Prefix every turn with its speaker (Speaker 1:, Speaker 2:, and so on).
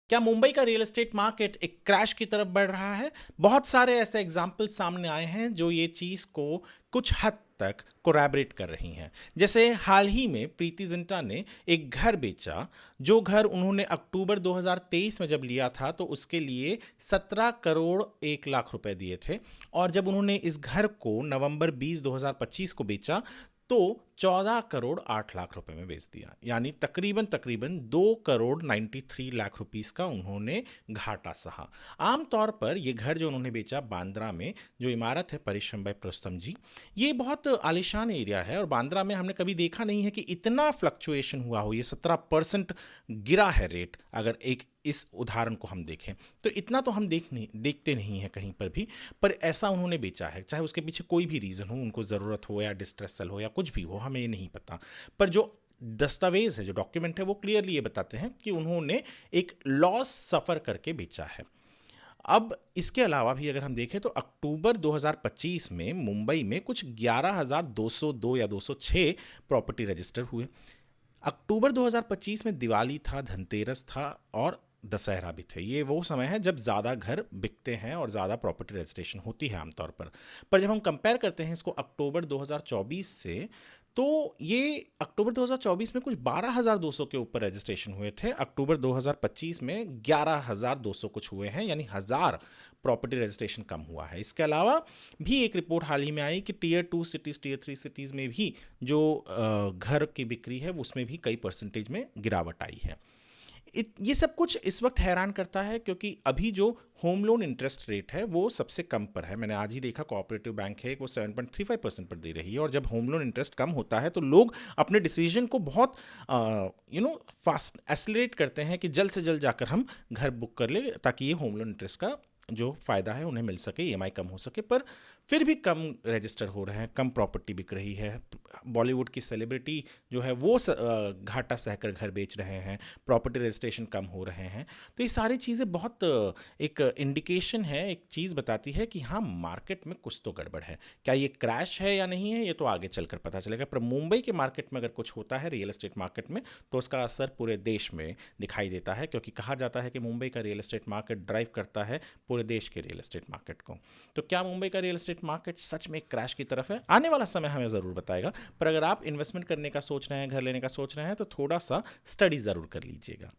Speaker 1: क्या मुंबई का real estate market एक क्रैश की तरफ बढ़ रहा है? बहुत सारे ऐसे एग्जाम्पल सामने आए हैं जो ये चीज़ को कुछ हद तक कोरैबोरेट कर रही हैं। जैसे हाल ही में प्रीति जिंटा ने एक घर बेचा, जो घर उन्होंने अक्टूबर 2023 में जब लिया था तो उसके लिए 17 करोड़ 1 लाख रुपए दिए थे, और जब उन्होंने इस घर को नवंबर 20 2025 को बेचा तो 14 करोड़ 8 लाख रुपए में बेच दिया। यानी तकरीबन तकरीबन 2 करोड़ 93 लाख रुपीस का उन्होंने घाटा सहा। आमतौर पर ये घर जो उन्होंने बेचा बांद्रा में, जो इमारत है परिश्रम बाई प्रोस्तम जी, ये बहुत आलीशान एरिया है और बांद्रा में हमने कभी देखा नहीं है कि इतना फ्लक्चुएशन हुआ हो। ये 17% गिरा है रेट। अगर एक इस उदाहरण को हम देखें तो इतना तो हम देखते नहीं है कहीं पर भी, पर ऐसा उन्होंने बेचा है। चाहे उसके पीछे कोई भी रीज़न हो, उनको ज़रूरत हो या डिस्ट्रेस सेल हो या कुछ भी हो, हमें ये नहीं पता। पर जो दस्तावेज है, जो डॉक्यूमेंट है, वो क्लियरली ये बताते हैं कि उन्होंने एक लॉस सफ़र करके बेचा है। अब इसके अलावा भी अगर हम देखें तो अक्टूबर 2025 में मुंबई में कुछ 11,202 या 206 प्रॉपर्टी रजिस्टर हुए। अक्टूबर 2025 में दिवाली था, धनतेरस था और दशहरा भी थे। ये वो समय है जब ज़्यादा घर बिकते हैं और ज़्यादा प्रॉपर्टी रजिस्ट्रेशन होती है आमतौर पर जब हम कंपेयर करते हैं इसको अक्टूबर 2024 से, तो ये अक्टूबर 2024 में कुछ 12,200 के ऊपर रजिस्ट्रेशन हुए थे। अक्टूबर 2025 में 11,200 कुछ हुए हैं, यानी 1,000 प्रॉपर्टी रजिस्ट्रेशन कम हुआ है। इसके अलावा भी एक रिपोर्ट हाल ही में आई कि टीयर 2 सिटीज़, टीयर 3 सिटीज़ में भी जो घर की बिक्री है उसमें भी कई परसेंटेज में गिरावट आई है। ये सब कुछ इस वक्त हैरान करता है क्योंकि अभी जो होम लोन इंटरेस्ट रेट है वो सबसे कम पर है। मैंने आज ही देखा कोऑपरेटिव बैंक है, वो 7.35% पर दे रही है। और जब होम लोन इंटरेस्ट कम होता है तो लोग अपने डिसीजन को बहुत फास्ट एसलेट करते हैं कि जल्द से जल्द जाकर हम घर बुक कर ले, ताकि ये होम लोन इंटरेस्ट का जो फ़ायदा है उन्हें मिल सके, ईएमआई कम हो सके। पर फिर भी कम रजिस्टर हो रहे हैं, कम प्रॉपर्टी बिक रही है। बॉलीवुड की सेलिब्रिटी जो है वो घाटा सहकर घर बेच रहे हैं, प्रॉपर्टी रजिस्ट्रेशन कम हो रहे हैं। तो ये सारी चीज़ें बहुत एक इंडिकेशन है, एक चीज़ बताती है कि हाँ, मार्केट में कुछ तो गड़बड़ है। क्या ये क्रैश है या नहीं है, ये तो आगे चलकर पता चलेगा। पर मुंबई के मार्केट में अगर कुछ होता है रियल एस्टेट मार्केट में, तो उसका असर पूरे देश में दिखाई देता है, क्योंकि कहा जाता है कि मुंबई का रियल एस्टेट मार्केट ड्राइव करता है पूरे देश के रियल एस्टेट मार्केट को। तो क्या मुंबई का रियल एस्टेट मार्केट सच में एक क्रैश की तरफ है? आने वाला समय हमें ज़रूर बताएगा। पर अगर आप इन्वेस्टमेंट करने का सोच रहे हैं, घर लेने का सोच रहे हैं, तो थोड़ा सा स्टडी ज़रूर कर लीजिएगा।